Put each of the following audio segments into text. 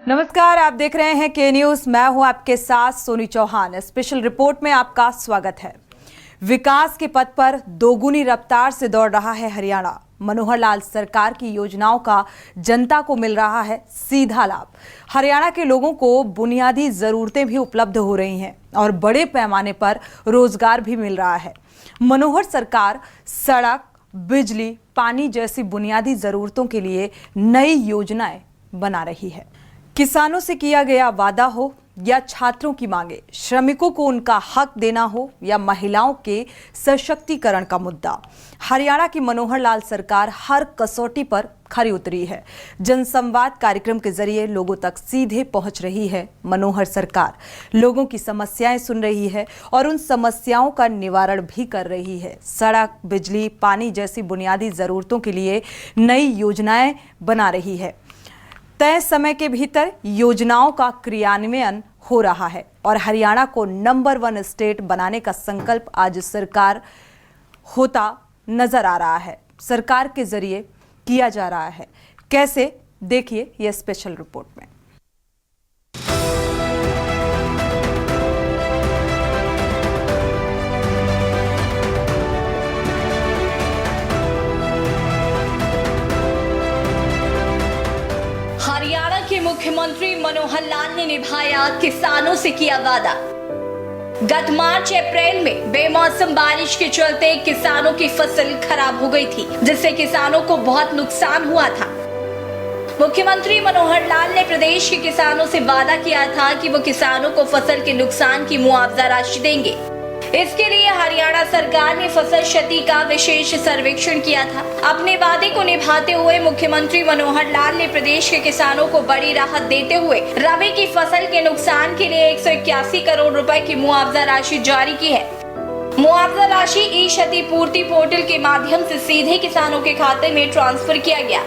नमस्कार, आप देख रहे हैं के न्यूज। मैं हूं आपके साथ सोनी चौहान। स्पेशल रिपोर्ट में आपका स्वागत है। विकास के पथ पर दोगुनी रफ्तार से दौड़ रहा है हरियाणा। मनोहर लाल सरकार की योजनाओं का जनता को मिल रहा है सीधा लाभ। हरियाणा के लोगों को बुनियादी जरूरतें भी उपलब्ध हो रही हैं और बड़े पैमाने पर रोजगार भी मिल रहा है। मनोहर सरकार सड़क, बिजली, पानी जैसी बुनियादी जरूरतों के लिए नई योजनाएं बना रही है। किसानों से किया गया वादा हो या छात्रों की मांगे, श्रमिकों को उनका हक देना हो या महिलाओं के सशक्तिकरण का मुद्दा, हरियाणा की मनोहर लाल सरकार हर कसौटी पर खरी उतरी है। जनसंवाद कार्यक्रम के जरिए लोगों तक सीधे पहुंच रही है मनोहर सरकार। लोगों की समस्याएं सुन रही है और उन समस्याओं का निवारण भी कर रही है। सड़क, बिजली, पानी जैसी बुनियादी जरूरतों के लिए नई योजनाएं बना रही है। तय समय के भीतर योजनाओं का क्रियान्वयन हो रहा है और हरियाणा को नंबर 1 स्टेट बनाने का संकल्प आज सरकार होता नजर आ रहा है। सरकार के जरिए किया जा रहा है। कैसे, देखिए यह स्पेशल रिपोर्ट में। हरियाणा के मुख्यमंत्री मनोहर लाल ने निभाया किसानों से किया वादा। गत मार्च अप्रैल में बेमौसम बारिश के चलते किसानों की फसल खराब हो गई थी, जिससे किसानों को बहुत नुकसान हुआ था। मुख्यमंत्री मनोहर लाल ने प्रदेश के किसानों से वादा किया था कि वो किसानों को फसल के नुकसान की मुआवजा राशि देंगे। इसके लिए हरियाणा सरकार ने फसल क्षति का विशेष सर्वेक्षण किया था। अपने वादे को निभाते हुए मुख्यमंत्री मनोहर लाल ने प्रदेश के किसानों को बड़ी राहत देते हुए रबी की फसल के नुकसान के लिए 181 करोड़ रुपए की मुआवजा राशि जारी की है। मुआवजा राशि ई क्षतिपूर्ति पोर्टल के माध्यम से सीधे किसानों के खाते में ट्रांसफर किया गया।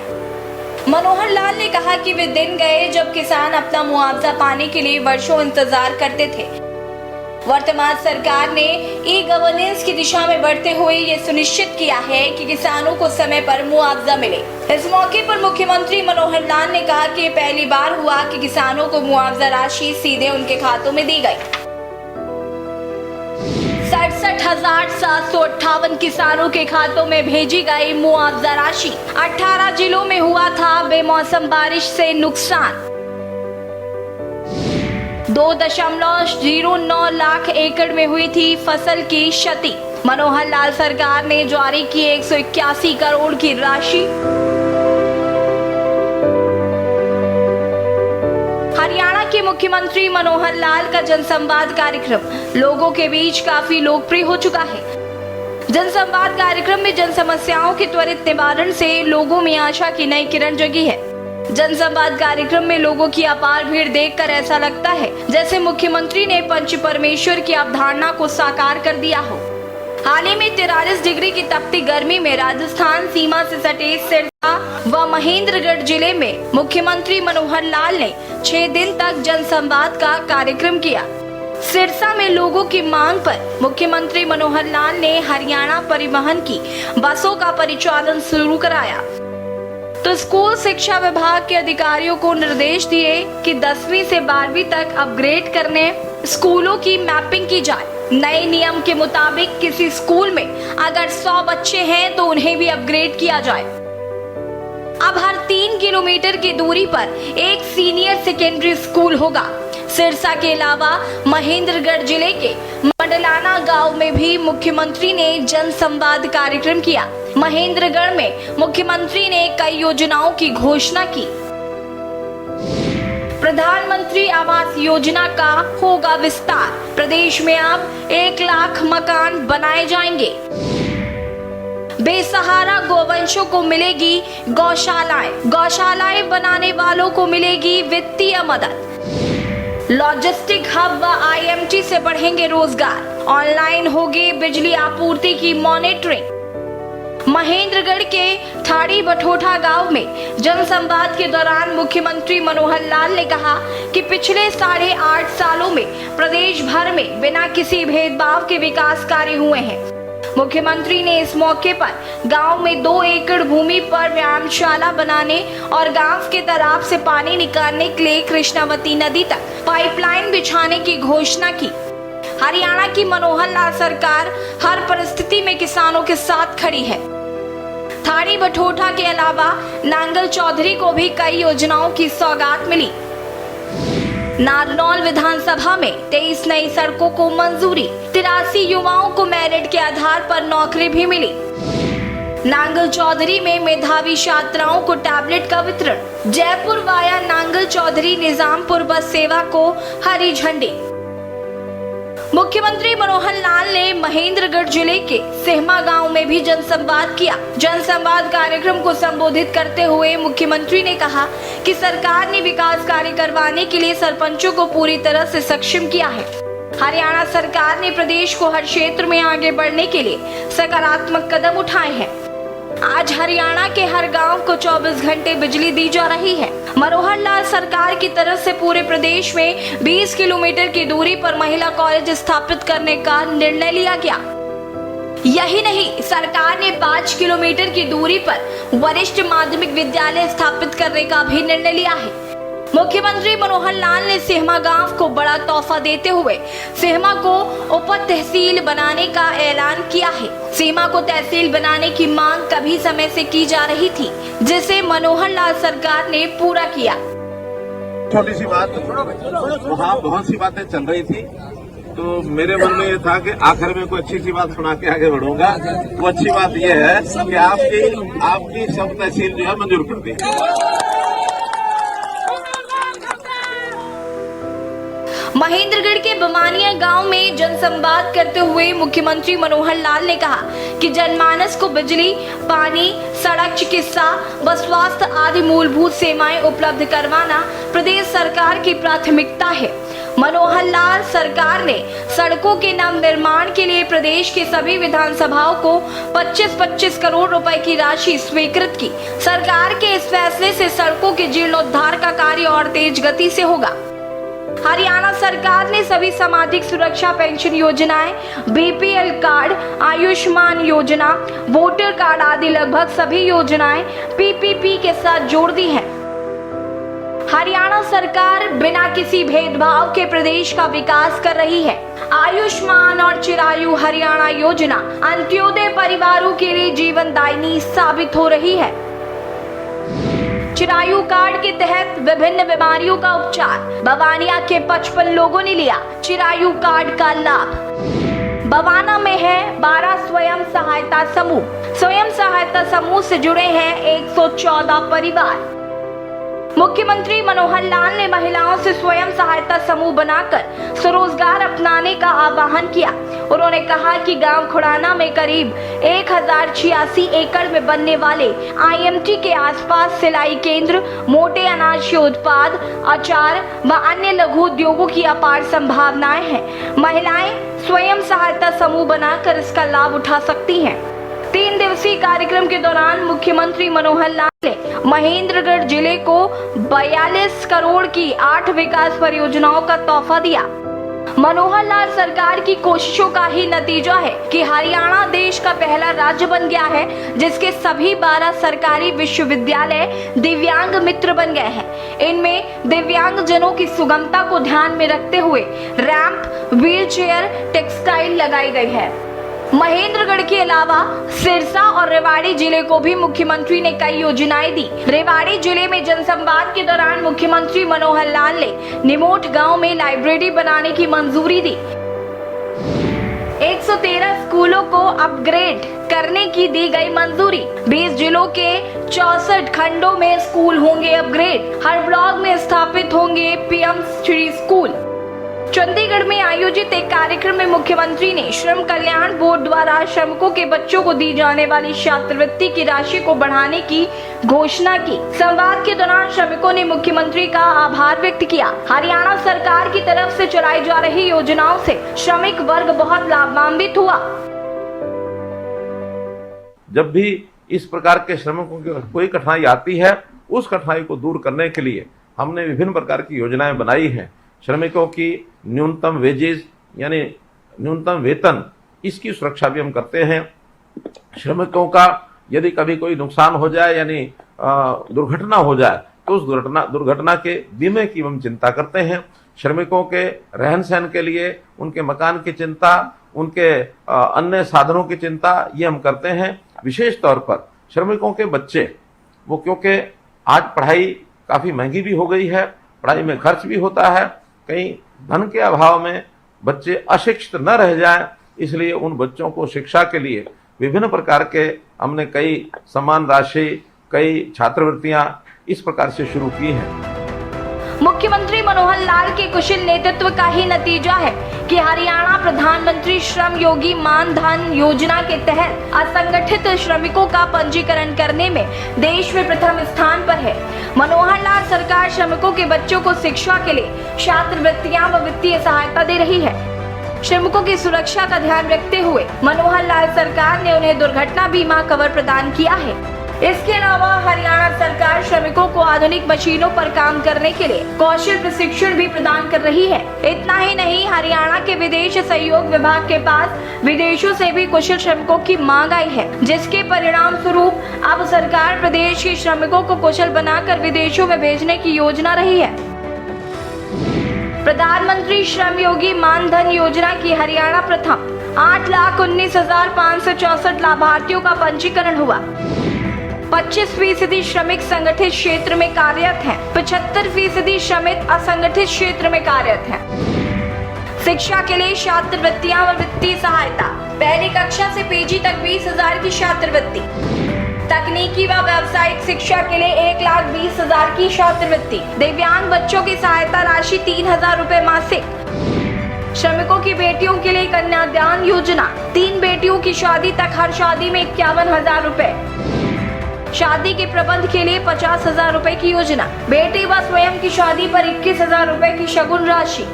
मनोहर लाल ने कहा कि वे दिन गए जब किसान अपना मुआवजा पाने के लिए वर्षों इंतजार करते थे। वर्तमान सरकार ने ई गवर्नेंस की दिशा में बढ़ते हुए ये सुनिश्चित किया है कि किसानों को समय पर मुआवजा मिले। इस मौके पर मुख्यमंत्री मनोहर लाल ने कहा कि पहली बार हुआ कि किसानों को मुआवजा राशि सीधे उनके खातों में दी गई। 67,758 किसानों के खातों में भेजी गई मुआवजा राशि। 18 जिलों में हुआ था बेमौसम बारिश से नुकसान। 2.09 लाख एकड़ में हुई थी फसल की क्षति। मनोहर लाल सरकार ने जारी की 181 करोड़ की राशि। हरियाणा के मुख्यमंत्री मनोहर लाल का जनसंवाद कार्यक्रम लोगों के बीच काफी लोकप्रिय हो चुका है। जनसंवाद कार्यक्रम में जन समस्याओं के त्वरित निवारण से लोगों में आशा की नई किरण जगी है। जनसंवाद कार्यक्रम में लोगों की अपार भीड़ देखकर ऐसा लगता है जैसे मुख्यमंत्री ने पंच परमेश्वर की अवधारणा को साकार कर दिया हो। हाल ही में 43 डिग्री की तपती गर्मी में राजस्थान सीमा से सटे सिरसा व महेंद्रगढ़ जिले में मुख्यमंत्री मनोहर लाल ने 6 दिन तक जनसंवाद का कार्यक्रम किया। सिरसा में लोगों की मांग पर मुख्यमंत्री मनोहर लाल ने हरियाणा परिवहन की बसों का परिचालन शुरू कराया। तो स्कूल शिक्षा विभाग के अधिकारियों को निर्देश दिए कि 10वीं से 12वीं तक अपग्रेड करने स्कूलों की मैपिंग की जाए। नए नियम के मुताबिक किसी स्कूल में अगर 100 बच्चे हैं तो उन्हें भी अपग्रेड किया जाए। अब हर 3 किलोमीटर की दूरी पर एक सीनियर सेकेंडरी स्कूल होगा। सिरसा के अलावा महेंद्रगढ़ जिले के मंडलाना गांव में भी मुख्यमंत्री ने जनसंवाद कार्यक्रम किया। महेंद्रगढ़ में मुख्यमंत्री ने कई योजनाओं की घोषणा की। प्रधानमंत्री आवास योजना का होगा विस्तार। प्रदेश में अब 1 लाख मकान बनाए जाएंगे। बेसहारा गौवंशों को मिलेगी गौशालाएं। गौशालाएं बनाने वालों को मिलेगी वित्तीय मदद। लॉजिस्टिक हब व IMT से बढ़ेंगे रोजगार। ऑनलाइन होगी बिजली आपूर्ति की मॉनिटरिंग। महेंद्रगढ़ के थाड़ी बठोठा गांव में जनसंवाद के दौरान मुख्यमंत्री मनोहर लाल ने कहा कि पिछले 8.5 सालों में प्रदेश भर में बिना किसी भेदभाव के विकास कार्य हुए हैं। मुख्यमंत्री ने इस मौके पर गांव में 2 एकड़ भूमि पर व्यायामशाला बनाने और गांव के तालाब से पानी निकालने के लिए कृष्णावती नदी तक पाइपलाइन बिछाने की घोषणा की। हरियाणा की मनोहर लाल सरकार हर परिस्थिति में किसानों के साथ खड़ी है। थाड़ी बठोठा के अलावा नांगल चौधरी को भी कई योजनाओं की सौगात मिली। नारनौल विधानसभा में 23 नई सड़कों को मंजूरी, 83 युवाओं को मेरिट के आधार पर नौकरी भी मिली। नांगल चौधरी में मेधावी छात्राओं को टैबलेट का वितरण। जयपुर वाया नांगल चौधरी निजामपुर बस सेवा को हरी झंडी। मुख्यमंत्री मनोहर लाल ने महेंद्रगढ़ जिले के सेहमा गांव में भी जनसंवाद किया। जनसंवाद कार्यक्रम को संबोधित करते हुए मुख्यमंत्री ने कहा कि सरकार ने विकास कार्य करवाने के लिए सरपंचों को पूरी तरह से सक्षम किया है। हरियाणा सरकार ने प्रदेश को हर क्षेत्र में आगे बढ़ने के लिए सकारात्मक कदम उठाए हैं। आज हरियाणा के हर गांव को 24 घंटे बिजली दी जा रही है। मनोहर लाल सरकार की तरफ से पूरे प्रदेश में 20 किलोमीटर की दूरी पर महिला कॉलेज स्थापित करने का निर्णय लिया गया। यही नहीं, सरकार ने 5 किलोमीटर की दूरी पर वरिष्ठ माध्यमिक विद्यालय स्थापित करने का भी निर्णय लिया है। मुख्यमंत्री मनोहर लाल ने सेहमा गांव को बड़ा तोहफा देते हुए सेहमा को उप तहसील बनाने का ऐलान किया है। सेहमा को तहसील बनाने की मांग कभी समय से की जा रही थी, जिसे मनोहर लाल सरकार ने पूरा किया। छोटी सी बात, वहाँ बहुत सी बातें चल रही थी, तो मेरे मन में ये था कि आखिर में कोई अच्छी सी बात सुना के आगे बढ़ूंगा। वो अच्छी बात ये है कि आपकी सब तहसील जो है मंजूर कर दी। महेंद्रगढ़ के बमानिया गांव में जनसंवाद करते हुए मुख्यमंत्री मनोहर लाल ने कहा कि जनमानस को बिजली, पानी, सड़क, चिकित्सा व स्वास्थ्य आदि मूलभूत सेवाएं उपलब्ध करवाना प्रदेश सरकार की प्राथमिकता है। मनोहर लाल सरकार ने सड़कों के नव निर्माण के लिए प्रदेश के सभी विधानसभाओं को 25-25 करोड़ रुपए की राशि स्वीकृत की। सरकार के इस फैसले से सड़कों के जीर्णोद्धार का कार्य और तेज गति से होगा। हरियाणा सरकार ने सभी सामाजिक सुरक्षा पेंशन योजनाएं, बीपीएल कार्ड, आयुष्मान योजना, वोटर कार्ड आदि लगभग सभी योजनाएं पीपीपी के साथ जोड़ दी हैं। हरियाणा सरकार बिना किसी भेदभाव के प्रदेश का विकास कर रही है। आयुष्मान और चिरायु हरियाणा योजना अंत्योदय परिवारों के लिए जीवनदायिनी साबित हो रही है। चिरायु कार्ड के तहत विभिन्न बीमारियों का उपचार बवानिया के 55 लोगों ने लिया चिरायु कार्ड का लाभ। बवाना में है 12 स्वयं सहायता समूह। स्वयं सहायता समूह से जुड़े हैं 114 परिवार। मुख्यमंत्री मनोहर लाल ने महिलाओं से स्वयं सहायता समूह बनाकर स्वरोजगार अपनाने का आह्वान किया। उन्होंने कहा कि गांव खुड़ाना में करीब 1086 एकड़ में बनने वाले आईएमटी के आसपास सिलाई केंद्र, मोटे अनाज के उत्पाद, अचार व अन्य लघु उद्योगों की अपार संभावनाएं हैं। महिलाएं स्वयं सहायता समूह बनाकर इसका लाभ उठा सकती हैं। 3 दिवसीय कार्यक्रम के दौरान मुख्यमंत्री मनोहर लाल ने महेंद्रगढ़ जिले को 42 करोड़ की 8 विकास परियोजनाओं का तोहफा दिया। मनोहर लाल सरकार की कोशिशों का ही नतीजा है कि हरियाणा देश का पहला राज्य बन गया है जिसके सभी 12 सरकारी विश्वविद्यालय दिव्यांग मित्र बन गए हैं। इनमें दिव्यांग जनों की सुगमता को ध्यान में रखते हुए रैंप, व्हील चेयर, टेक्सटाइल लगाई गई है। महेंद्रगढ़ के अलावा सिरसा और रेवाड़ी जिले को भी मुख्यमंत्री ने कई योजनाएं दी। रेवाड़ी जिले में जनसंवाद के दौरान मुख्यमंत्री मनोहर लाल ने निमोट गांव में लाइब्रेरी बनाने की मंजूरी दी। 113 स्कूलों को अपग्रेड करने की दी गई मंजूरी। 20 जिलों के 64 खंडों में स्कूल होंगे अपग्रेड। हर ब्लॉक में स्थापित होंगे पीएम श्री स्कूल। चंडीगढ़ में आयोजित एक कार्यक्रम में मुख्यमंत्री ने श्रम कल्याण बोर्ड द्वारा श्रमिकों के बच्चों को दी जाने वाली छात्रवृत्ति की राशि को बढ़ाने की घोषणा की। संवाद के दौरान श्रमिकों ने मुख्यमंत्री का आभार व्यक्त किया। हरियाणा सरकार की तरफ से चलाई जा रही योजनाओं से श्रमिक वर्ग बहुत लाभान्वित हुआ। जब भी इस प्रकार के श्रमिकों की कोई कठिनाई आती है, उस कठिनाई को दूर करने के लिए हमने विभिन्न प्रकार की योजनाएं बनाई हैं। श्रमिकों की न्यूनतम वेजेस यानी न्यूनतम वेतन इसकी सुरक्षा भी हम करते हैं। श्रमिकों का यदि कभी कोई नुकसान हो जाए यानी दुर्घटना हो जाए तो उस दुर्घटना के बीमे की हम चिंता करते हैं। श्रमिकों के रहन सहन के लिए उनके मकान की चिंता, उनके अन्य साधनों की चिंता ये हम करते हैं। विशेष तौर पर श्रमिकों के बच्चे, वो क्योंकि आज पढ़ाई काफ़ी महंगी भी हो गई है, पढ़ाई में खर्च भी होता है, कहीं धन के अभाव में बच्चे अशिक्षित न रह जाएं, इसलिए उन बच्चों को शिक्षा के लिए विभिन्न प्रकार के हमने कई सम्मान राशि, कई छात्रवृत्तियां इस प्रकार से शुरू की हैं। मुख्यमंत्री मनोहर लाल के कुशल नेतृत्व का ही नतीजा है कि हरियाणा प्रधानमंत्री श्रम योगी मान धन योजना के तहत असंगठित श्रमिकों का पंजीकरण करने में देश में प्रथम स्थान पर है। मनोहर लाल सरकार श्रमिकों के बच्चों को शिक्षा के लिए छात्रवृत्तियां व वित्तीय सहायता दे रही है। श्रमिकों की सुरक्षा का ध्यान रखते हुए मनोहर लाल सरकार ने उन्हें दुर्घटना बीमा कवर प्रदान किया है। इसके अलावा हरियाणा सरकार श्रमिकों को आधुनिक मशीनों पर काम करने के लिए कौशल प्रशिक्षण भी प्रदान कर रही है। इतना ही नहीं, हरियाणा के विदेश सहयोग विभाग के पास विदेशों से भी कुशल श्रमिकों की मांग आई है, जिसके परिणाम स्वरूप अब सरकार प्रदेश के श्रमिकों को कुशल बनाकर विदेशों में भेजने की योजना रही है। प्रधानमंत्री श्रम योगी मान धन योजना की हरियाणा प्रथम 8,19,564 लाभार्थियों का पंजीकरण हुआ। 25% श्रमिक संगठित क्षेत्र में कार्यरत हैं, 75% श्रमिक असंगठित क्षेत्र में कार्यरत हैं। शिक्षा के लिए छात्रवृत्तियां व वित्तीय सहायता, पहली कक्षा से पीजी तक 20,000 की छात्रवृत्ति, तकनीकी व व्यावसायिक शिक्षा के लिए 1,20,000 की छात्रवृत्ति, दिव्यांग बच्चों की सहायता राशि 3,000 रुपए मासिक, श्रमिकों की बेटियों के लिए कन्यादान योजना, 3 बेटियों की शादी तक हर शादी में 51,000 रुपए, शादी के प्रबंध के लिए 50,000 रुपए की योजना, बेटी व स्वयं की शादी पर 21,000 रुपए की शगुन राशि।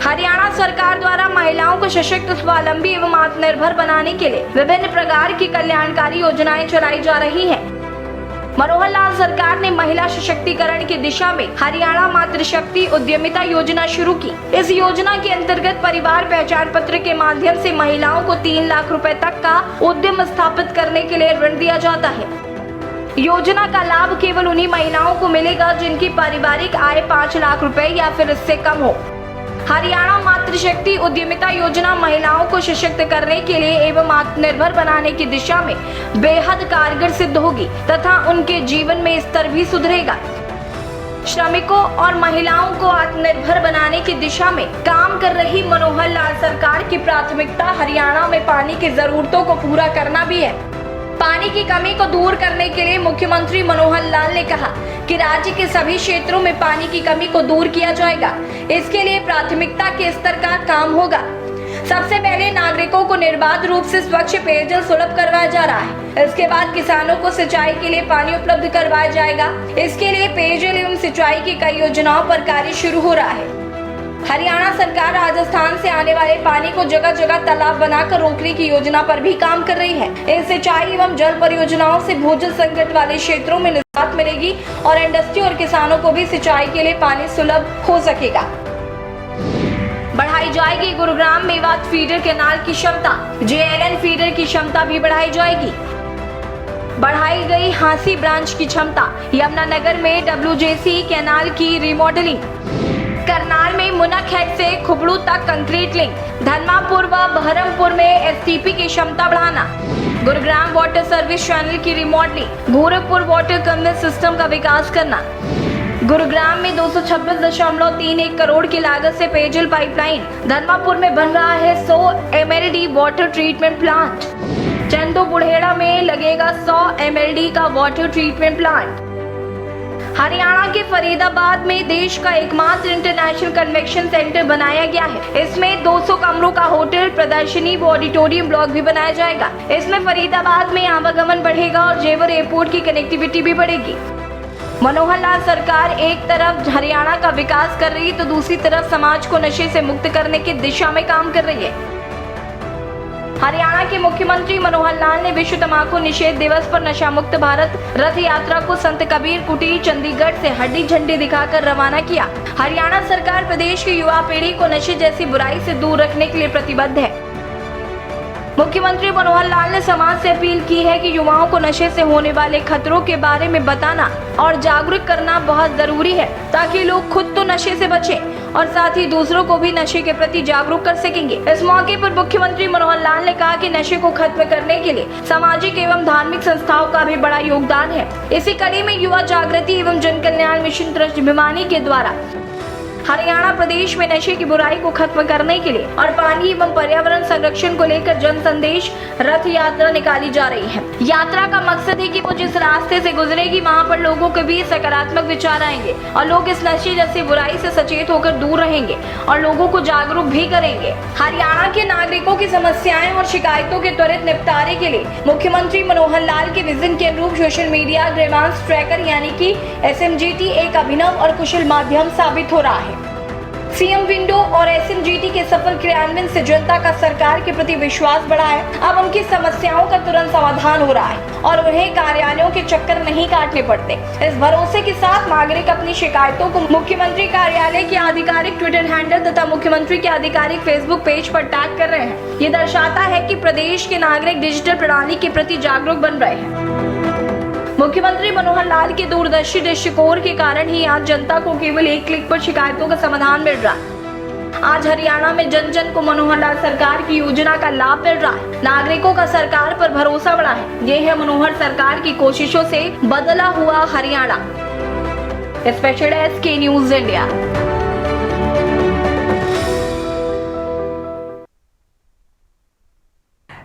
हरियाणा सरकार द्वारा महिलाओं को सशक्त, स्वावलंबी एवं आत्मनिर्भर बनाने के लिए विभिन्न प्रकार की कल्याणकारी योजनाएं चलाई जा रही हैं। मनोहर लाल सरकार ने महिला सशक्तिकरण की दिशा में हरियाणा मातृशक्ति उद्यमिता योजना शुरू की। इस योजना के अंतर्गत परिवार पहचान पत्र के माध्यम से महिलाओं को 3 लाख रुपए तक का उद्यम स्थापित करने के लिए ऋण दिया जाता है। योजना का लाभ केवल उन्हीं महिलाओं को मिलेगा जिनकी पारिवारिक आय 5 लाख रुपए या फिर इससे कम हो। हरियाणा मातृशक्ति उद्यमिता योजना महिलाओं को सशक्त करने के लिए एवं आत्मनिर्भर बनाने की दिशा में बेहद कारगर सिद्ध होगी तथा उनके जीवन में स्तर भी सुधरेगा। श्रमिकों और महिलाओं को आत्मनिर्भर बनाने की दिशा में काम कर रही मनोहर लाल सरकार की प्राथमिकता हरियाणा में पानी की जरूरतों को पूरा करना भी है। पानी की कमी को दूर करने के लिए मुख्यमंत्री मनोहर लाल ने कहा कि राज्य के सभी क्षेत्रों में पानी की कमी को दूर किया जाएगा। इसके लिए प्राथमिकता के स्तर का काम होगा। सबसे पहले नागरिकों को निर्बाध रूप से स्वच्छ पेयजल सुलभ करवाया जा रहा है। इसके बाद किसानों को सिंचाई के लिए पानी उपलब्ध करवाया जाएगा। इसके लिए पेयजल एवं सिंचाई की कई योजनाओं पर कार्य शुरू हो रहा है। हरियाणा सरकार राजस्थान से आने वाले पानी को जगह जगह तालाब बनाकर रोकने की योजना पर भी काम कर रही है। इन सिंचाई एवं जल परियोजनाओं से भूजल संकट वाले क्षेत्रों में निजात मिलेगी और इंडस्ट्री और किसानों को भी सिंचाई के लिए पानी सुलभ हो सकेगा। बढ़ाई जाएगी गुरुग्राम मेवात फीडर कैनाल की क्षमता, JLN फीडर की क्षमता भी बढ़ाई जाएगी। बढ़ाई गई हांसी ब्रांच की क्षमता, यमुनानगर में WJC कैनाल की रिमॉडलिंग, करनाल में मुनक हेड से खुबड़ू तक कंक्रीट लिंक, धर्मापुर व बहरमपुर में STP की क्षमता बढ़ाना, गुरुग्राम वाटर सर्विस चैनल की remodelling, Gorakhpur water community system का विकास करना, गुरुग्राम में 226.31 करोड़ की लागत से पेयजल पाइपलाइन, धर्मापुर में बन रहा है 100 MLD वाटर ट्रीटमेंट प्लांट, चंदो बुढ़ेड़ा में लगेगा 100 MLD का वाटर ट्रीटमेंट प्लांट। हरियाणा के फरीदाबाद में देश का एकमात्र इंटरनेशनल कन्वेंशन सेंटर बनाया गया है। इसमें 200 कमरों का होटल, प्रदर्शनी व ऑडिटोरियम ब्लॉक भी बनाया जाएगा। इसमें फरीदाबाद में आवागमन बढ़ेगा और जेवर एयरपोर्ट की कनेक्टिविटी भी बढ़ेगी। मनोहर लाल सरकार एक तरफ हरियाणा का विकास कर रही है तो दूसरी तरफ समाज को नशे से मुक्त करने की दिशा में काम कर रही है। हरियाणा के मुख्यमंत्री मनोहर लाल ने विश्व तंबाकू निषेध दिवस पर नशा मुक्त भारत रथ यात्रा को संत कबीर कुटीर चंडीगढ़ से हरी झंडी दिखाकर रवाना किया। हरियाणा सरकार प्रदेश की युवा पीढ़ी को नशे जैसी बुराई से दूर रखने के लिए प्रतिबद्ध है। मुख्यमंत्री मनोहर लाल ने समाज से अपील की है कि युवाओं को नशे से होने वाले खतरों के बारे में बताना और जागरूक करना बहुत जरूरी है, ताकि लोग खुद तो नशे से बचें और साथ ही दूसरों को भी नशे के प्रति जागरूक कर सकेंगे। इस मौके पर मुख्यमंत्री मनोहर लाल ने कहा कि नशे को खत्म करने के लिए सामाजिक एवं धार्मिक संस्थाओं का भी बड़ा योगदान है। इसी कड़ी में युवा जागृति एवं जन कल्याण मिशन ट्रस्ट भिवानी के द्वारा हरियाणा प्रदेश में नशे की बुराई को खत्म करने के लिए और पानी एवं पर्यावरण संरक्षण को लेकर जन संदेश रथ यात्रा निकाली जा रही है। यात्रा का मकसद है कि वो जिस रास्ते से गुजरेगी वहाँ पर लोगों के बीच सकारात्मक विचार आएंगे और लोग इस नशे जैसी बुराई से सचेत होकर दूर रहेंगे और लोगों को जागरूक भी करेंगे। हरियाणा के नागरिकों की समस्याएं और शिकायतों के त्वरित निपटारे के लिए मुख्यमंत्री मनोहर लाल के विजन के अनुरूप सोशल मीडिया ग्रीवांस ट्रैकर यानी कि SMGT एक अभिनव और कुशल माध्यम साबित हो रहा है। सीएम विंडो और SMGT के सफल क्रियान्वयन से जनता का सरकार के प्रति विश्वास बढ़ा है। अब उनकी समस्याओं का तुरंत समाधान हो रहा है और उन्हें कार्यालयों के चक्कर नहीं काटने पड़ते। इस भरोसे के साथ नागरिक अपनी शिकायतों को मुख्यमंत्री कार्यालय के आधिकारिक ट्विटर हैंडल तथा मुख्यमंत्री के आधिकारिक फेसबुक पेज पर टैग कर रहे हैं। ये दर्शाता है कि प्रदेश के नागरिक डिजिटल प्रणाली के प्रति जागरूक बन रहे हैं। मुख्यमंत्री मनोहर लाल के दूरदर्शी दृष्टिकोण के कारण ही आज जनता को केवल एक क्लिक पर शिकायतों का समाधान मिल रहा है। आज हरियाणा में जन जन को मनोहर लाल सरकार की योजना का लाभ मिल रहा है। नागरिकों का सरकार पर भरोसा बढ़ा है। ये है मनोहर सरकार की कोशिशों से बदला हुआ Haryana. Special desk news India.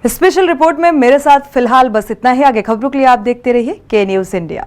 Special report में मेरे साथ फिलहाल बस इतना ही। आगे खबरों के लिए आप देखते रहिए के न्यूज इंडिया।